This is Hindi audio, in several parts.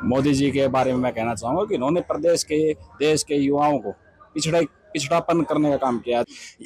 मोदी जी के बारे में मैं कहना चाहूंगा कि इन्होंने प्रदेश के देश के युवाओं को पिछड़ापन करने का काम किया।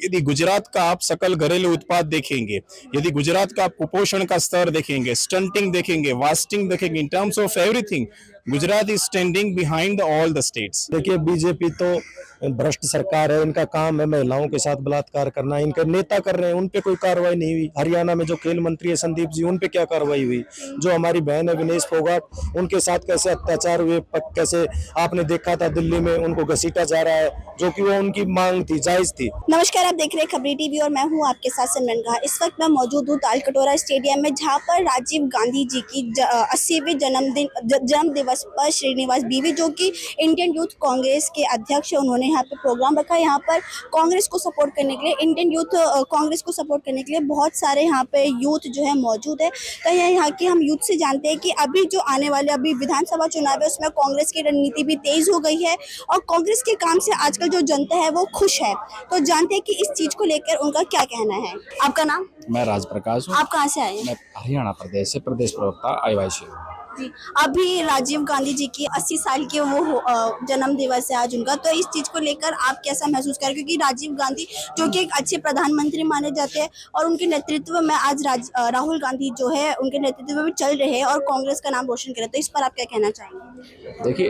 यदि गुजरात का आप सकल घरेलू उत्पाद देखेंगे, यदि गुजरात का कुपोषण का स्तर देखेंगे, स्टंटिंग देखेंगे, वास्टिंग देखेंगे, इन terms of everything Gujarat is standing behind all the states. देखिए, बीजेपी तो भ्रष्ट सरकार है। इनका काम है महिलाओं के साथ बलात्कार करना। इनके नेता कर रहे हैं, उन पे कोई कार्रवाई नहीं हुई। हरियाणा में जो खेल मंत्री है संदीप जी, उन पे क्या कार्रवाई हुई? जो हमारी बहन है विनेश फोगाट, उनके साथ कैसे अत्याचार हुए, कैसे आपने देखा था दिल्ली में उनको घसीटा जा रहा है, जो कि वो उनकी मांग थी, जायज थी। नमस्कार, आप देख रहे हैं खबरी टीवी और मैं हूं आपके साथ सिमरन घा। इस वक्त मैं मौजूद हूं तालकटोरा स्टेडियम में, जहां पर राजीव गांधी जी की 80वें जन्म दिवस पर श्रीनिवास बीवी, जो कि इंडियन यूथ कांग्रेस के अध्यक्ष है, उन्होंने यहाँ पे प्रोग्राम रखा है। यहाँ पर कांग्रेस को सपोर्ट करने के लिए, इंडियन यूथ कांग्रेस को सपोर्ट करने के लिए बहुत सारे यहाँ पे यूथ जो है मौजूद है। तो यहाँ के हम यूथ से जानते हैं कि अभी जो आने वाले अभी विधानसभा चुनाव है, उसमें कांग्रेस की रणनीति भी तेज हो गई है और कांग्रेस के काम से आजकल जो जनता है वो खुश है। तो जानते हैं कि इस चीज को लेकर उनका क्या कहना है। आपका नाम? मैं राजप्रकाश हूँ। आप कहाँ से आए हैं? मैं हरियाणा प्रदेश से प्रदेश प्रवक्ता आईवाईसी हूँ। जी, अभी राजीव गांधी जी की 80 साल के वो जन्म दिवस है आज उनका। तो इस चीज को लेकर आप कैसा महसूस करें, क्योंकि राजीव गांधी जो कि एक अच्छे प्रधानमंत्री माने जाते हैं और उनके नेतृत्व में आज राहुल गांधी जो है उनके नेतृत्व में भी चल रहे हैं और कांग्रेस का नाम रोशन करे। तो इस पर आप क्या कहना चाहेंगे? देखिए,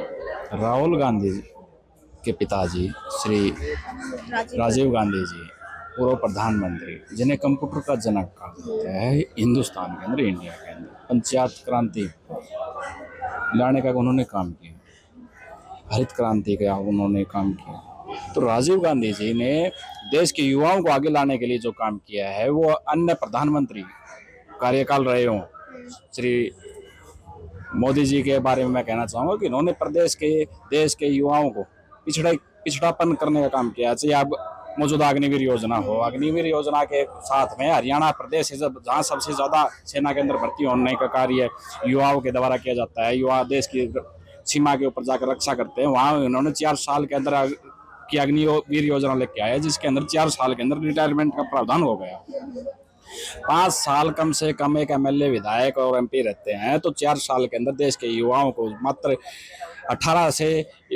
राहुल गांधी के पिताजी श्री राजीव गांधी जी पूर्व प्रधानमंत्री, जिन्हें कंप्यूटर का जनक कहा जाता है हिंदुस्तान के अंदर, इंडिया के अंदर, पंचायत क्रांति लाने का उन्होंने काम किया, हरित क्रांति का उन्होंने काम किया। तो राजीव गांधी जी ने देश के युवाओं को आगे लाने के लिए जो काम किया है, वो अन्य प्रधानमंत्री कार्यकाल रहे हों श्री मोदी जी के बारे में मैं कहना चाहूँगा कि इन्होंने देश के युवाओं को पिछड़ापन करने का काम किया। चाहे अब मौजूदा अग्निवीर योजना हो, अग्निवीर योजना के साथ में हरियाणा प्रदेश है जहाँ सबसे ज़्यादा सेना के अंदर भर्ती होने का कार्य युवाओं के द्वारा किया जाता है। युवा देश की सीमा के ऊपर जाकर रक्षा करते हैं। वहाँ उन्होंने 4 साल के अंदर की अग्निवीर योजना लेके आया, जिसके अंदर 4 साल के अंदर रिटायरमेंट का प्रावधान हो गया। 5 साल कम से कम एक एमएलए, विधायक और एमपी रहते हैं, तो 4 साल के अंदर देश के युवाओं को मात्र 18 से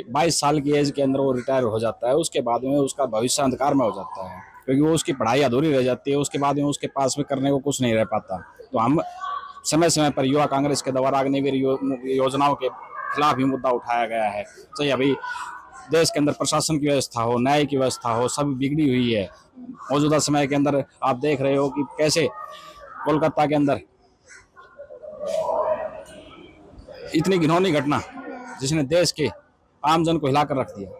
22 साल की एज के अंदर वो रिटायर हो जाता है। उसके बाद में उसका भविष्य अंधकार में हो जाता है, क्योंकि वो उसकी पढ़ाई अधूरी रह जाती है। उसके बाद में उसके पास में करने को कुछ नहीं रह पाता। तो हम समय समय पर युवा कांग्रेस के द्वारा अग्निवीर योजनाओं के खिलाफ ही मुद्दा उठाया गया है। चाहे अभी देश के अंदर प्रशासन की व्यवस्था हो, न्याय की व्यवस्था हो, सब बिगड़ी हुई है। मौजूदा समय के अंदर आप देख रहे हो कि कैसे कोलकाता के अंदर इतनी घिनौनी घटना, जिसने देश के आम जन को हिलाकर रख दिया,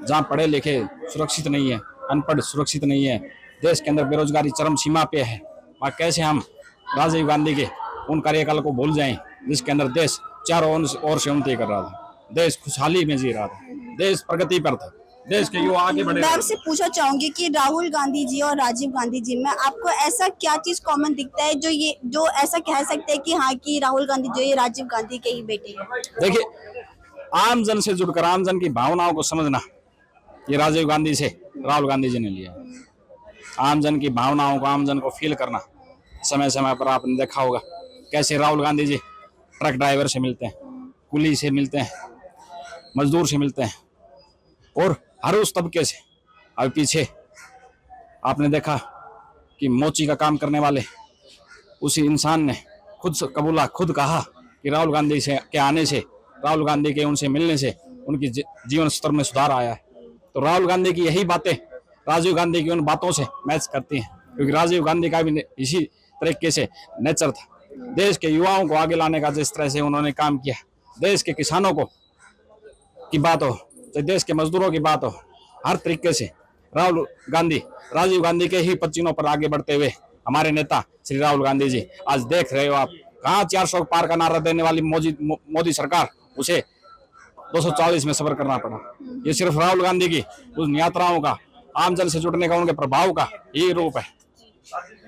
जहाँ पढ़े लिखे सुरक्षित नहीं है, अनपढ़ सुरक्षित नहीं है, देश के अंदर बेरोजगारी चरम सीमा पे है। वहाँ कैसे हम राजीव गांधी के उन कार्यकाल को भूल जाएं, जिसके अंदर देश चारों ओर से उन्नति कर रहा था, देश खुशहाली में जी रहा था, देश प्रगति पर था, देश के युवा आगे बढ़े। मैं आपसे पूछना चाहूंगी कि राहुल गांधी जी और राजीव गांधी जी में आपको ऐसा क्या चीज कॉमन दिखता है जो ऐसा कह सकते हैं कि हाँ, कि राहुल गांधी जो ये राजीव गांधी के ही बेटे हैं? देखिए, आम जन से जुड़कर आम जन की भावनाओं को समझना, ये राजीव गांधी से राहुल गांधी जी ने लिया। आम जन की भावनाओं को, आम जन को फील करना। समय समय पर आपने देखा होगा कैसे राहुल गांधी जी ट्रक ड्राइवर से मिलते हैं, कुली से मिलते हैं, मजदूर से मिलते हैं, और हर उस तबके से। अब पीछे आपने देखा कि मोची का काम करने वाले उसी इंसान ने खुद कहा कि राहुल गांधी से के आने से, राहुल गांधी के उनसे मिलने से उनकी जीवन स्तर में सुधार आया है। तो राहुल गांधी की यही बातें राजीव गांधी की उन बातों से मैच करती हैं, क्योंकि राजीव गांधी का भी इसी तरीके से नेचर था। देश के युवाओं को आगे लाने का जिस तरह से उन्होंने काम किया, देश के किसानों को की बात हो, देश के मजदूरों की बात हो, हर तरीके से राजीव गांधी के ही पच्चीनों पर आगे बढ़ते हुए हमारे नेता श्री राहुल गांधी जी, आज देख रहे हो आप कहाँ 400 पार का नारा देने वाली मोदी सरकार, उसे 240 में सफर करना पड़ा। ये सिर्फ राहुल गांधी की उन यात्राओं का, आम जन से जुड़ने का, उनके प्रभाव का ये रूप है।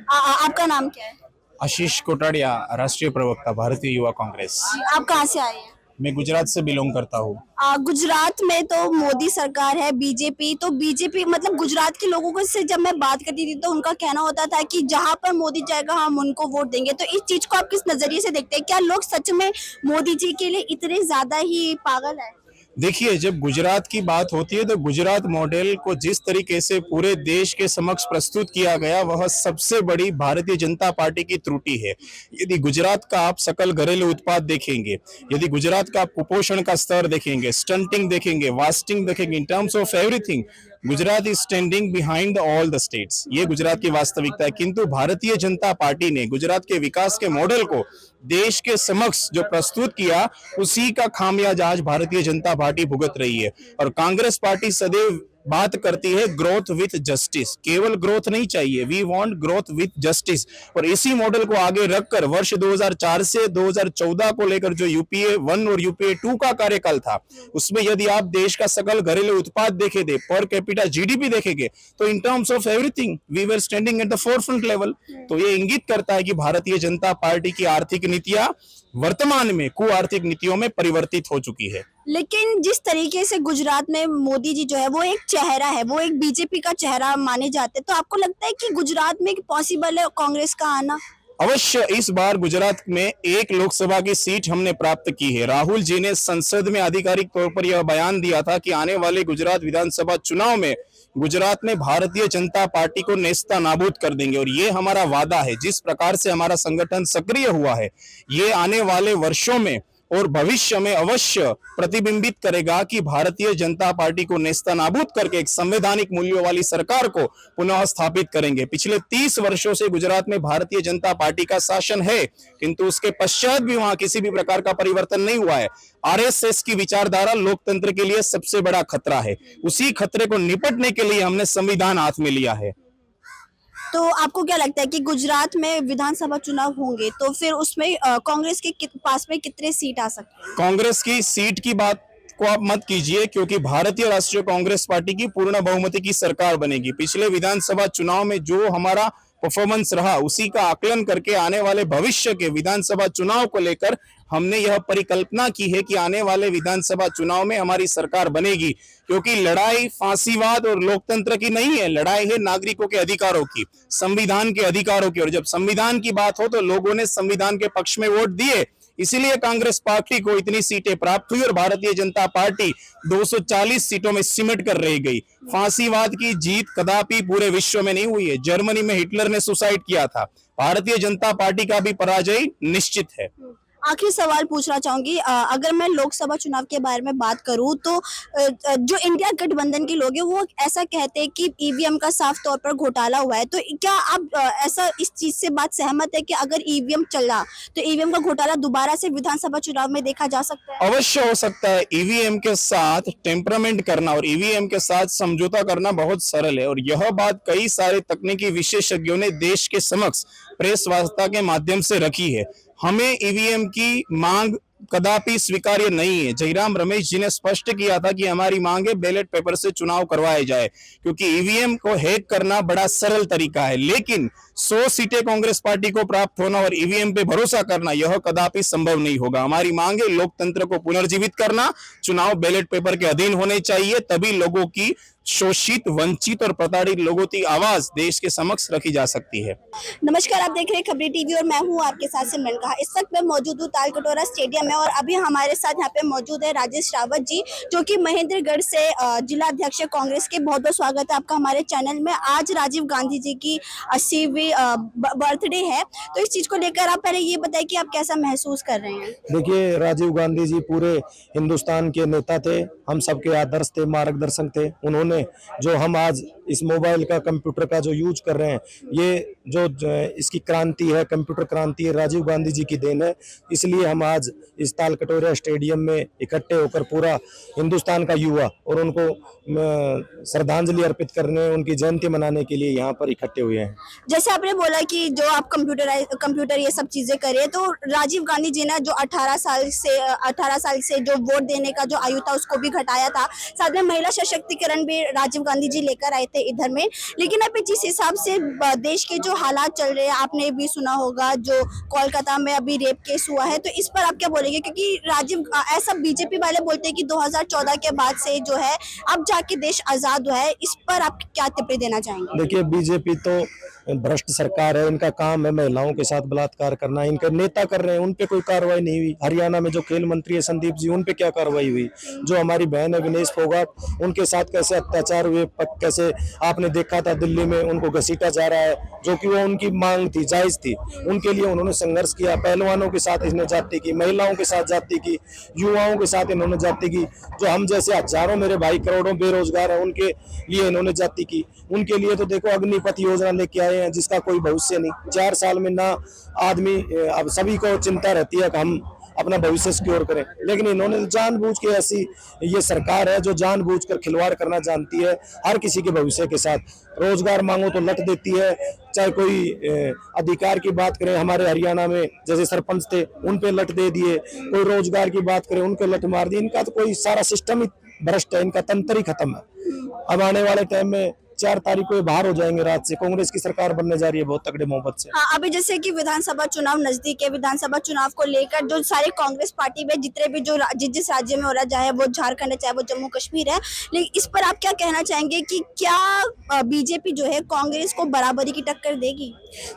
आपका नाम क्या है? आशीष कोटाड़िया, राष्ट्रीय प्रवक्ता, भारतीय युवा कांग्रेस। आप कहाँ से आए हैं? मैं गुजरात से बिलोंग करता हूँ। गुजरात में तो मोदी सरकार है, बीजेपी, तो बीजेपी मतलब गुजरात के लोगों को से जब मैं बात करती थी तो उनका कहना होता था कि जहां पर मोदी जाएगा हम उनको वोट देंगे। तो इस चीज को आप किस नजरिए से देखते हैं? क्या लोग सच में मोदी जी के लिए इतने ज्यादा ही पागल है? देखिए, जब गुजरात की बात होती है तो गुजरात मॉडल को जिस तरीके से पूरे देश के समक्ष प्रस्तुत किया गया वह सबसे बड़ी भारतीय जनता पार्टी की त्रुटि है। यदि गुजरात का आप सकल घरेलू उत्पाद देखेंगे, यदि गुजरात का कुपोषण का स्तर देखेंगे, स्टंटिंग देखेंगे, वास्टिंग देखेंगे, इन terms of everything Gujarat is standing behind all the states. ये गुजरात की वास्तविकता है। किंतु भारतीय जनता पार्टी ने गुजरात के विकास के मॉडल को देश के समक्ष जो प्रस्तुत किया उसी का खामियाजा आज भारतीय जनता पार्टी भुगत रही है। और कांग्रेस पार्टी सदैव बात करती है ग्रोथ विथ जस्टिस। केवल ग्रोथ नहीं चाहिए, we want growth with justice. और इसी मॉडल को आगे रखकर वर्ष 2004 से 2014 को लेकर जो यूपीए 1 और यूपीए 2 का कार्यकाल था, उसमें यदि आप देश का सकल घरेलू उत्पाद देखे थे, पर कैपिटा जीडीपी देखेंगे, तो in terms of everything we were standing at the forefront level. तो ये इंगित करता है कि भारतीय जनता पार्टी की आर्थिक नीतियां वर्तमान में कुआर्थिक नीतियों में परिवर्तित हो चुकी है। लेकिन जिस तरीके से गुजरात में मोदी जी जो है वो एक चेहरा है, वो एक बीजेपी का चेहरा माने जाते हैं, तो आपको लगता है कि गुजरात में पॉसिबल है कांग्रेस का आना? अवश्य इस बार गुजरात में एक लोकसभा की सीट हमने प्राप्त की है। राहुल जी ने संसद में आधिकारिक तौर पर यह बयान दिया था कि आने वाले गुजरात विधानसभा चुनाव में गुजरात में भारतीय जनता पार्टी को नेस्ता नाबूद कर देंगे। और ये हमारा वादा है। जिस प्रकार से हमारा संगठन सक्रिय हुआ है, ये आने वाले वर्षों में और भविष्य में अवश्य प्रतिबिंबित करेगा कि भारतीय जनता पार्टी को नेस्तनाबूद करके एक संवैधानिक मूल्यों वाली सरकार को पुनः स्थापित करेंगे। पिछले 30 वर्षों से गुजरात में भारतीय जनता पार्टी का शासन है, किंतु उसके पश्चात भी वहां किसी भी प्रकार का परिवर्तन नहीं हुआ है। आरएसएस की विचारधारा लोकतंत्र के लिए सबसे बड़ा खतरा है। उसी खतरे को निपटने के लिए हमने संविधान हाथ में लिया है। तो आपको क्या लगता है कि गुजरात में विधानसभा चुनाव होंगे तो फिर उसमें कांग्रेस के पास में कितने सीट आ सकते हैं? कांग्रेस की सीट की बात को आप मत कीजिए, क्योंकि भारतीय राष्ट्रीय कांग्रेस पार्टी की पूर्ण बहुमति की सरकार बनेगी। पिछले विधानसभा चुनाव में जो हमारा परफॉर्मेंस रहा उसी का आकलन करके आने वाले भविष्य के विधानसभा चुनाव को लेकर हमने यह परिकल्पना की है कि आने वाले विधानसभा चुनाव में हमारी सरकार बनेगी। क्योंकि लड़ाई फांसीवाद और लोकतंत्र की नहीं है, लड़ाई है नागरिकों के अधिकारों की, संविधान के अधिकारों की। और जब संविधान की बात हो तो लोगों ने संविधान के पक्ष में वोट दिए, इसीलिए कांग्रेस पार्टी को इतनी सीटें प्राप्त हुई और भारतीय जनता पार्टी 240 सीटों में सिमट कर रह गई। फांसीवाद की जीत कदापि पूरे विश्व में नहीं हुई है। जर्मनी में हिटलर ने सुसाइड किया था। भारतीय जनता पार्टी का भी पराजय निश्चित है। आखिरी सवाल पूछना चाहूंगी, अगर मैं लोकसभा चुनाव के बारे में बात करूं तो जो इंडिया गठबंधन के लोग हैं वो ऐसा कहते हैं कि ईवीएम का साफ तौर पर घोटाला हुआ है। तो क्या आप ऐसा इस चीज से बात सहमत है कि अगर ईवीएम चला तो ईवीएम का घोटाला दोबारा से विधानसभा चुनाव में देखा जा सकता है? अवश्य हो सकता है। ईवीएम के साथ टेम्परामेंट करना और ईवीएम के साथ समझौता करना बहुत सरल है। और यह बात कई सारे तकनीकी विशेषज्ञों ने देश के समक्ष प्रेस वार्ता के माध्यम से रखी है। हमें ईवीएम की मांग कदापि स्वीकार्य नहीं है। जयराम रमेश जी ने स्पष्ट किया था कि हमारी मांग है बैलेट पेपर से चुनाव करवाए जाए, क्योंकि ईवीएम को हैक करना बड़ा सरल तरीका है। लेकिन 100 सीटें कांग्रेस पार्टी को प्राप्त होना और ईवीएम पे भरोसा करना यह कदापि संभव नहीं होगा। हमारी मांग है लोकतंत्र को पुनर्जीवित करना, चुनाव बैलेट पेपर के अधीन होने चाहिए, तभी लोगों की शोषित, वंचित और प्रताड़ित लोगों की आवाज देश के समक्ष रखी जा सकती है। नमस्कार, आप देख रहे हैं खबरी टीवी और मैं हूं आपके साथ सिमरन कहा। इस वक्त मैं मौजूद हूं तालकटोरा स्टेडियम में और अभी हमारे साथ यहां पे मौजूद है राजेश रावत जी, जो कि महेंद्रगढ़ से जिला अध्यक्ष कांग्रेस के। बहुत बहुत स्वागत है आपका हमारे चैनल में। आज राजीव गांधी जी की 80वीं बर्थडे है, तो इस चीज को लेकर आप पहले ये बताएं कि आप कैसा महसूस कर रहे हैं? देखिए, राजीव गांधी जी पूरे हिंदुस्तान के नेता थे, हम सबके आदर्श थे, मार्गदर्शक थे। उन्होंने जो हम आज इस मोबाइल का, कंप्यूटर का जो यूज कर रहे हैं, ये जो इसकी क्रांति है, कंप्यूटर क्रांति है, राजीव गांधी जी की देन है। इसलिए हम आज इस तालकटोरा स्टेडियम में इकट्ठे होकर पूरा हिंदुस्तान का युवा और उनको श्रद्धांजलि अर्पित करने, उनकी जयंती मनाने के लिए यहाँ पर इकट्ठे हुए हैं। जैसे आपने बोला कि जो आप कंप्यूटर ये सब चीजें करें, तो राजीव गांधी जी ने जो 18 साल से जो वोट देने का जो आयु था उसको भी घटाया था। साथ में महिला सशक्तिकरण भी राजीव गांधी जी लेकर आए थे। सकते इधर में। लेकिन अभी जिस हिसाब से देश के जो हालात चल रहे हैं, आपने भी सुना होगा जो कोलकाता में अभी रेप केस हुआ है, तो इस पर आप क्या बोलेंगे? क्योंकि ऐसा बीजेपी वाले बोलते हैं कि 2014 के बाद से जो है अब जाके देश आजाद हुआ है, इस पर आप क्या टिप्पणी देना चाहेंगे? देखिए, बीजेपी तो भ्रष्ट सरकार है। इनका काम है महिलाओं के साथ बलात्कार करना। इनके नेता कर रहे हैं, उन पे कोई कार्रवाई नहीं हुई। हरियाणा में जो खेल मंत्री है संदीप जी, उन पे क्या कार्रवाई हुई? जो हमारी बहन है विनेश फोगाट, उनके साथ कैसे अत्याचार हुए, कैसे आपने देखा था दिल्ली में उनको घसीटा जा रहा है, जो कि वो उनकी मांग थी, जायज थी। उनके लिए उन्होंने संघर्ष किया। पहलवानों के साथ इसने जाति की, महिलाओं के साथ जाति की, युवाओं के साथ इन्होंने जाति की। जो हम जैसे हजारों मेरे भाई करोड़ों बेरोजगार है, उनके लिए इन्होंने जाति की। उनके लिए तो देखो अग्निपथ योजना लेके आए हैं, जिसका कोई भविष्य नहीं। 4 साल में ना आदमी, अब सभी को चिंता रहती है कि हम अपना भविष्य सिक्योर करें, लेकिन इन्होंने जानबूझ के ऐसी ये सरकार है जो जानबूझकर खिलवाड़ करना जानती है हर किसी के भविष्य के साथ। रोजगार मांगो तो लट देती है। चाहे कोई अधिकार की बात करें, हमारे हरियाणा में जैसे सरपंच थे उन पे लट दे दिए। कोई रोजगार की बात करें, उनको लट मार दी। इनका तो कोई सारा सिस्टम ही भ्रष्ट है, इनका तंत्र ही खत्म है। अब आने वाले टाइम में 4 तारीख को ये बाहर हो जाएंगे रात से। कांग्रेस की सरकार बनने जा रही है बहुत तगड़े मोहब्बत से। हाँ, अभी जैसे कि विधानसभा चुनाव नजदीक है, विधानसभा चुनाव को लेकर जो सारे कांग्रेस पार्टी में जितने भी जो जिस राज्य में हो रहा है, चाहे वो झारखंड है, चाहे वो जम्मू कश्मीर है, लेकिन इस पर आप क्या कहना चाहेंगे कि क्या बीजेपी जो है कांग्रेस को बराबरी की टक्कर देगी?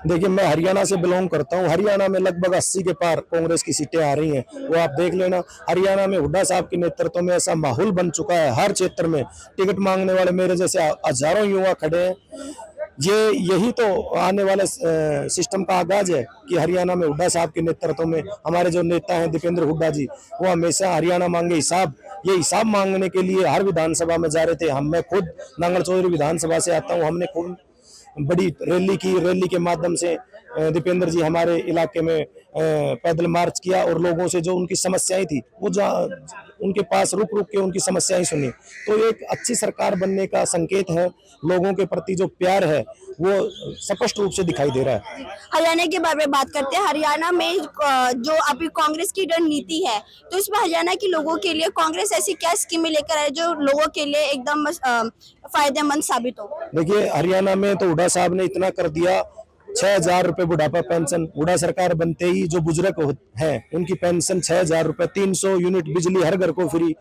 देखिए, मैं हरियाणा से बिलोंग करता हूँ। हरियाणा में लगभग 80 के पार कांग्रेस की सीटें आ रही हैं। वो आप देख लेना। हरियाणा में हुड्डा साहब के नेतृत्व में ऐसा माहौल बन चुका है, हर क्षेत्र में टिकट मांगने वाले मेरे जैसे हजारों युवा खड़े हैं। यही तो आने वाले सिस्टम का आगाज है कि हरियाणा में हुड्डा साहब के नेतृत्व में हमारे जो नेता हैं दीपेंद्र हुड्डा जी, वो हमेशा हरियाणा मांगे हिसाब, ये हिसाब मांगने के लिए हर विधानसभा में जा रहे थे। मैं खुद नांगल चौधरी विधानसभा से आता हूँ। हमने खुद बड़ी रैली की। रैली के माध्यम से दीपेंद्र जी हमारे इलाके में पैदल मार्च किया और लोगों से जो उनकी समस्याएं थी वो उनके पास रुक रुक के उनकी समस्याएं सुनी। तो एक अच्छी सरकार बनने का संकेत है। लोगों के प्रति जो प्यार है वो स्पष्ट रूप से दिखाई दे रहा है। हरियाणा के बारे में बात करते हैं। हरियाणा में जो अभी कांग्रेस की रणनीति है, तो इसमें हरियाणा के लोगों के लिए कांग्रेस ऐसी क्या स्कीमें लेकर आए जो लोगों के लिए एकदम फायदेमंद साबित हो? देखिए, हरियाणा में तो हुड्डा साहब ने इतना कर दिया। 6,000 रुपए बुढ़ापा पेंशन। हुड्डा सरकार बनते ही जो बुजुर्ग हैं उनकी पेंशन 6,000 रुपए, 300 यूनिट बिजली हर घर को फ्री,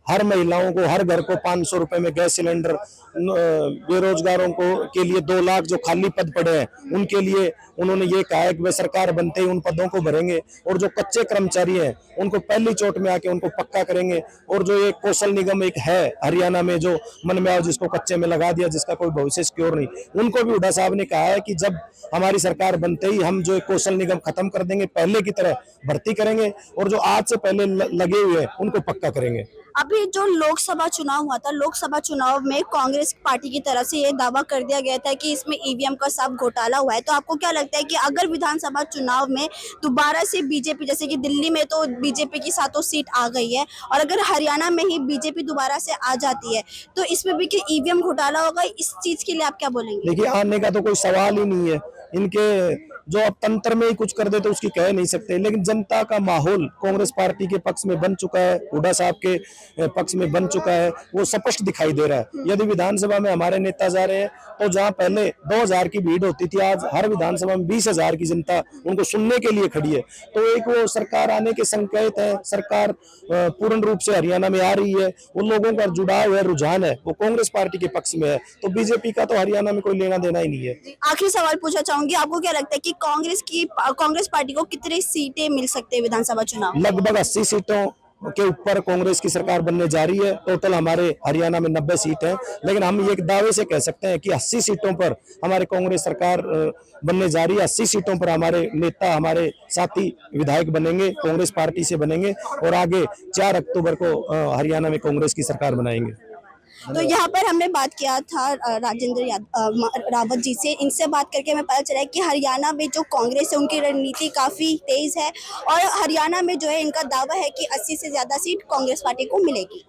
हर महिलाओं को हर घर को 500 रुपए में गैस सिलेंडर, बेरोजगारों को के लिए 2 लाख जो खाली पद पड़े हैं उनके लिए उन्होंने ये कहा है कि वे सरकार बनते ही उन पदों को भरेंगे और जो कच्चे कर्मचारी हैं उनको पहली चोट में आके उनको पक्का करेंगे। और जो एक कौशल निगम एक है हरियाणा में जो मन में आओ जिसको कच्चे में लगा दिया, जिसका कोई भविष्य सिक्योर नहीं, उनको भी हुड्डा साहब ने कहा है कि जब हमारी सरकार बनते ही हम जो एक कौशल निगम खत्म कर देंगे, पहले की तरह भर्ती करेंगे और जो आज से पहले लगे हुए हैं उनको पक्का करेंगे। अभी जो लोकसभा चुनाव हुआ था, लोकसभा चुनाव में कांग्रेस पार्टी की तरफ से ये दावा कर दिया गया था कि इसमें ईवीएम का सब घोटाला हुआ है। तो आपको क्या लगता है कि अगर विधानसभा चुनाव में दोबारा से बीजेपी, जैसे कि दिल्ली में तो बीजेपी की 7 सीट आ गई है, और अगर हरियाणा में ही बीजेपी दोबारा से आ जाती है तो इसमें भी कि ईवीएम घोटाला होगा, इस चीज के लिए आप क्या बोलेंगे? देखिए, आने का तो कोई सवाल ही नहीं है। इनके जो अब तंत्र में ही कुछ कर दे तो उसकी कह नहीं सकते, लेकिन जनता का माहौल कांग्रेस पार्टी के पक्ष में बन चुका है, हुड्डा साहब के पक्ष में बन चुका है, वो स्पष्ट दिखाई दे रहा है। यदि विधानसभा में हमारे नेता जा रहे हैं तो जहां पहले 2,000 की भीड़ होती थी, आज हर विधानसभा में 20,000 की जनता उनको सुनने के लिए खड़ी है। तो एक वो सरकार आने के संकेत है। सरकार पूर्ण रूप से हरियाणा में आ रही है। उन लोगों का जुड़ाव है, रुझान है, वो कांग्रेस पार्टी के पक्ष में है। तो बीजेपी का तो हरियाणा में कोई लेना देना ही नहीं है। आखिरी सवाल पूछना चाहूंगी, आपको क्या लगता है कि कांग्रेस पार्टी को कितनी सीटें मिल सकते हैं विधानसभा चुनाव? लगभग 80 सीटों के ऊपर कांग्रेस की सरकार बनने जा रही है। टोटल हमारे हरियाणा में 90 सीट है, लेकिन हम ये दावे से कह सकते हैं कि 80 सीटों पर हमारे कांग्रेस सरकार बनने जा रही है। 80 सीटों पर हमारे नेता, हमारे साथी विधायक बनेंगे, कांग्रेस पार्टी से बनेंगे और आगे 4 अक्टूबर को हरियाणा में कांग्रेस की सरकार बनाएंगे। तो यहाँ पर हमने बात किया था राजेंद्र रावत जी से। इनसे बात करके हमें पता चला है कि हरियाणा में जो कांग्रेस है उनकी रणनीति काफ़ी तेज़ है और हरियाणा में जो है इनका दावा है कि 80 से ज़्यादा सीट कांग्रेस पार्टी को मिलेगी।